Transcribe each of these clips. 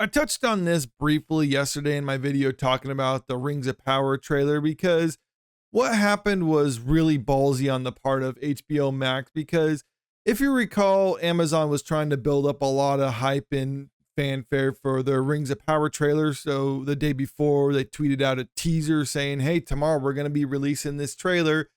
I touched on this briefly yesterday in my video talking about the Rings of Power trailer because what happened was really ballsy on the part of HBO Max. Because if you recall, Amazon was trying to build up a lot of hype and fanfare for the Rings of Power trailer. So the day before, they tweeted out a teaser saying, "Hey, tomorrow we're going to be releasing this trailer."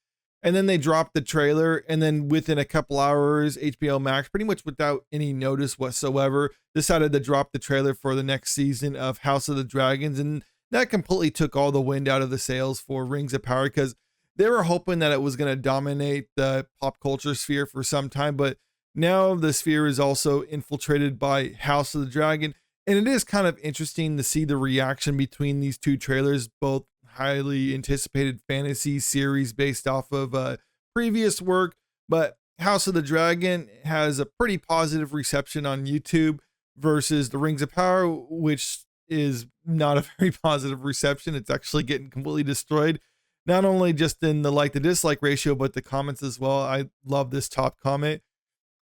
And then they dropped the trailer, and then within a couple hours, HBO Max, pretty much without any notice whatsoever, decided to drop the trailer for the next season of House of the Dragons. And that completely took all the wind out of the sails for Rings of Power, because they were hoping that it was going to dominate the pop culture sphere for some time. But now the sphere is also infiltrated by House of the Dragon. And it is kind of interesting to see the reaction between these two trailers, both highly anticipated fantasy series based off of previous work. But House of the Dragon has a pretty positive reception on YouTube versus the Rings of Power, which is not a very positive reception. It's actually getting completely destroyed, not only just in the like to dislike ratio, but the comments as well. I love this top comment.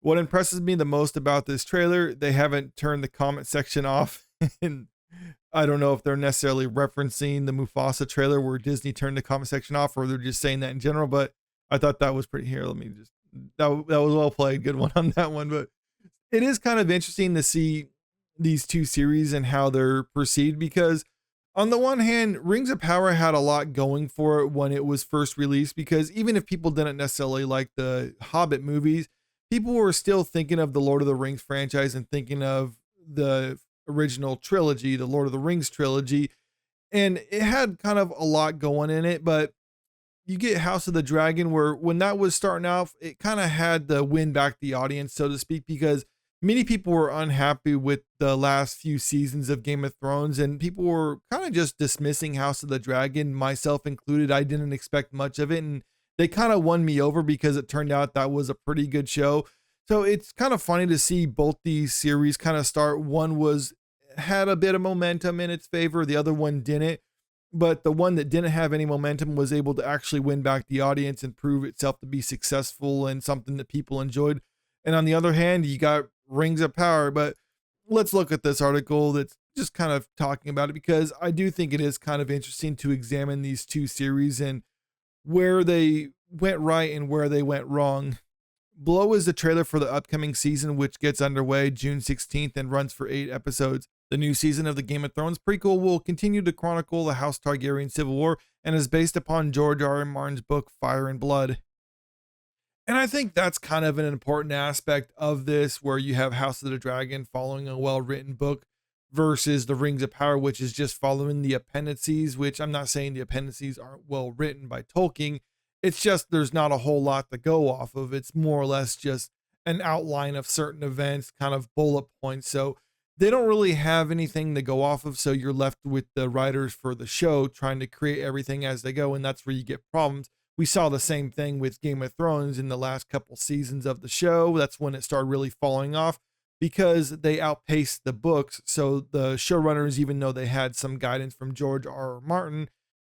What impresses me the most about this trailer, they haven't turned the comment section off. And I don't know if they're necessarily referencing the Mufasa trailer where Disney turned the comment section off, or they're just saying that in general. But I thought that was pretty here. Let me just, that was well played. Good one on that one. But it is kind of interesting to see these two series and how they're perceived, because on the one hand, Rings of Power had a lot going for it when it was first released, because even if people didn't necessarily like the Hobbit movies, people were still thinking of the Lord of the Rings franchise and thinking of the original trilogy, the Lord of the Rings trilogy. And it had kind of a lot going in it. But you get House of the Dragon, where when that was starting off, it kind of had to win back the audience, so to speak, because many people were unhappy with the last few seasons of Game of Thrones, and people were kind of just dismissing House of the Dragon, myself included. I didn't expect much of it, and they kind of won me over because it turned out that was a pretty good show. So it's kind of funny to see both these series kind of start. One was had a bit of momentum in its favor, the other one didn't. But the one that didn't have any momentum was able to actually win back the audience and prove itself to be successful and something that people enjoyed. And on the other hand, you got Rings of Power. But let's look at this article that's just kind of talking about it, because I do think it is kind of interesting to examine these two series and where they went right and where they went wrong. Below is the trailer for the upcoming season, which gets underway June 16th and runs for 8 episodes. The new season of the Game of Thrones prequel will continue to chronicle the House Targaryen civil war and is based upon George R. R. Martin's book Fire and Blood. And I think that's kind of an important aspect of this, where you have House of the Dragon following a well-written book versus the Rings of Power, which is just following the appendices, which I'm not saying the appendices aren't well written by Tolkien. It's just there's not a whole lot to go off of. It's more or less just an outline of certain events, kind of bullet points. So they don't really have anything to go off of. So you're left with the writers for the show trying to create everything as they go. And that's where you get problems. We saw the same thing with Game of Thrones in the last couple seasons of the show. That's when it started really falling off, because they outpaced the books. So the showrunners, even though they had some guidance from George R. R. Martin,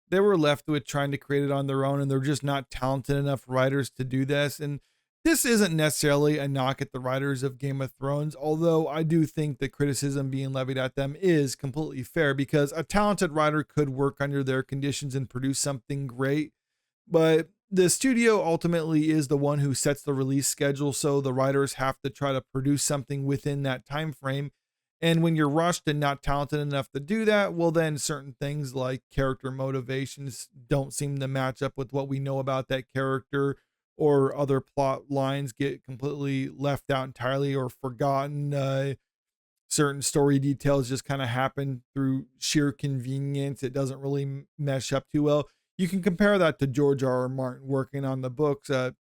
they were left with trying to create it on their own, and they're just not talented enough writers to do this. And this isn't necessarily a knock at the writers of Game of Thrones, although I do think the criticism being levied at them is completely fair, because a talented writer could work under their conditions and produce something great. But the studio ultimately is the one who sets the release schedule, so the writers have to try to produce something within that time frame. And when you're rushed and not talented enough to do that, well, then certain things like character motivations don't seem to match up with what we know about that character, or other plot lines get completely left out entirely or forgotten. Certain story details just kind of happen through sheer convenience. It doesn't really mesh up too well. You can compare that to George R. R. Martin working on the books.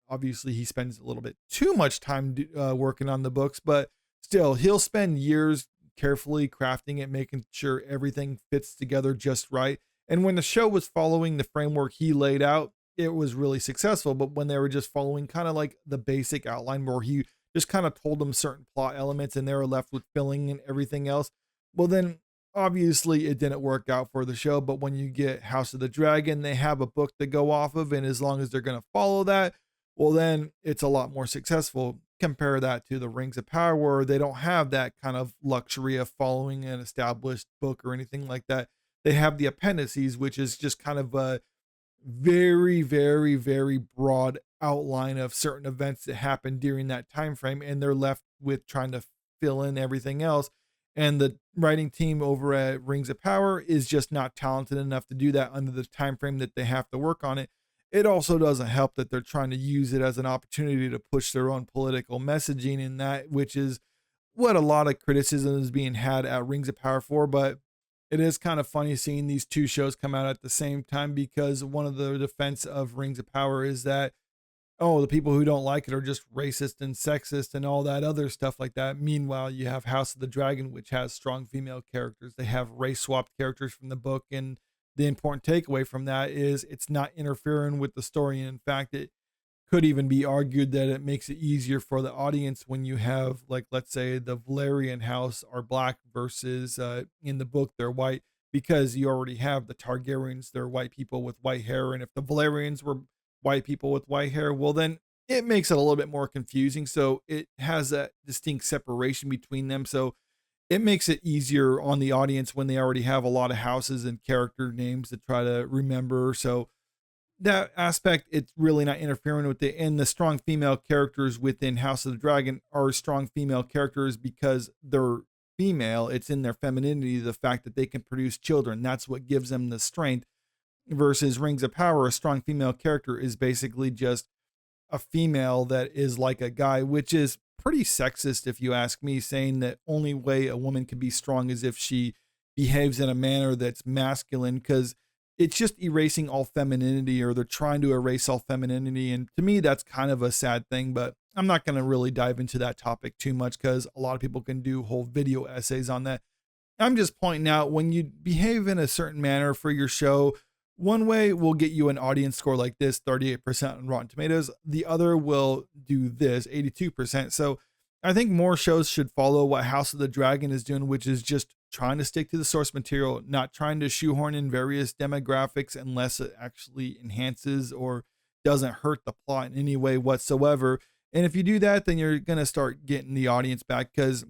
Obviously, he spends a little bit too much time working on the books, but still, he'll spend years carefully crafting it, making sure everything fits together just right. And when the show was following the framework he laid out, it was really successful. But when they were just following kind of like the basic outline, where he just kind of told them certain plot elements and they were left with filling and everything else, well, then obviously it didn't work out for the show. But when you get House of the Dragon, they have a book to go off of, and as long as they're going to follow that, well, then it's a lot more successful. compare that to the Rings of Power, where they don't have that kind of luxury of following an established book or anything like that. They have the appendices, which is just kind of a very, very, very broad outline of certain events that happened during that time frame, and they're left with trying to fill in everything else. And the writing team over at Rings of Power is just not talented enough to do that under the time frame that they have to work on it. It also doesn't help that they're trying to use it as an opportunity to push their own political messaging in that, which is what a lot of criticism is being had at Rings of Power for. But it is kind of funny seeing these two shows come out at the same time, because one of the defense of Rings of Power is that, oh, the people who don't like it are just racist and sexist and all that other stuff like that. Meanwhile, you have House of the Dragon, which has strong female characters. They have race swapped characters from the book. And the important takeaway from that is it's not interfering with the story. And in fact, it could even be argued that it makes it easier for the audience when you have, like, let's say the Valerian house are black versus in the book they're white, because you already have the Targaryens, they're white people with white hair. And if the Valerians were white people with white hair, well, then it makes it a little bit more confusing. So it has that distinct separation between them. So it makes it easier on the audience when they already have a lot of houses and character names to try to remember. So that aspect, it's really not interfering with it. And the strong female characters within House of the Dragon are strong female characters because they're female. It's in their femininity, the fact that they can produce children. That's what gives them the strength. Versus Rings of Power, a strong female character is basically just a female that is like a guy, which is pretty sexist if you ask me, saying that only way a woman can be strong is if she behaves in a manner that's masculine, because it's just erasing all femininity, or they're trying to erase all femininity. And to me, that's kind of a sad thing, but I'm not going to really dive into that topic too much because a lot of people can do whole video essays on that. I'm just pointing out, when you behave in a certain manner for your show, one way will get you an audience score like this, 38% on Rotten Tomatoes. The other will do this, 82%. So I think more shows should follow what House of the Dragon is doing, which is just trying to stick to the source material, not trying to shoehorn in various demographics unless it actually enhances or doesn't hurt the plot in any way whatsoever. And if you do that, then you're going to start getting the audience back, because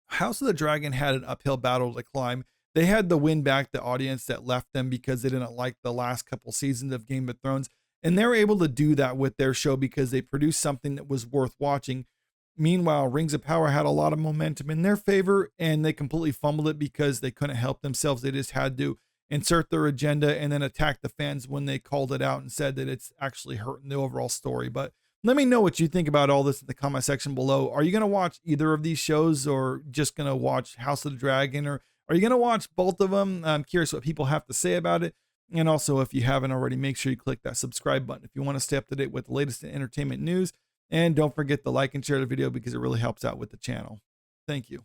House of the Dragon had an uphill battle to climb. They had to win back the audience that left them because they didn't like the last couple seasons of Game of Thrones. And they were able to do that with their show because they produced something that was worth watching. Meanwhile, Rings of Power had a lot of momentum in their favor, and they completely fumbled it because they couldn't help themselves. They just had to insert their agenda and then attack the fans when they called it out and said that it's actually hurting the overall story. But let me know what you think about all this in the comment section below. Are you going to watch either of these shows, or just going to watch House of the Dragon, or are you going to watch both of them? I'm curious what people have to say about it. And also, if you haven't already, make sure you click that subscribe button if you want to stay up to date with the latest entertainment news. And don't forget to like and share the video because it really helps out with the channel. Thank you.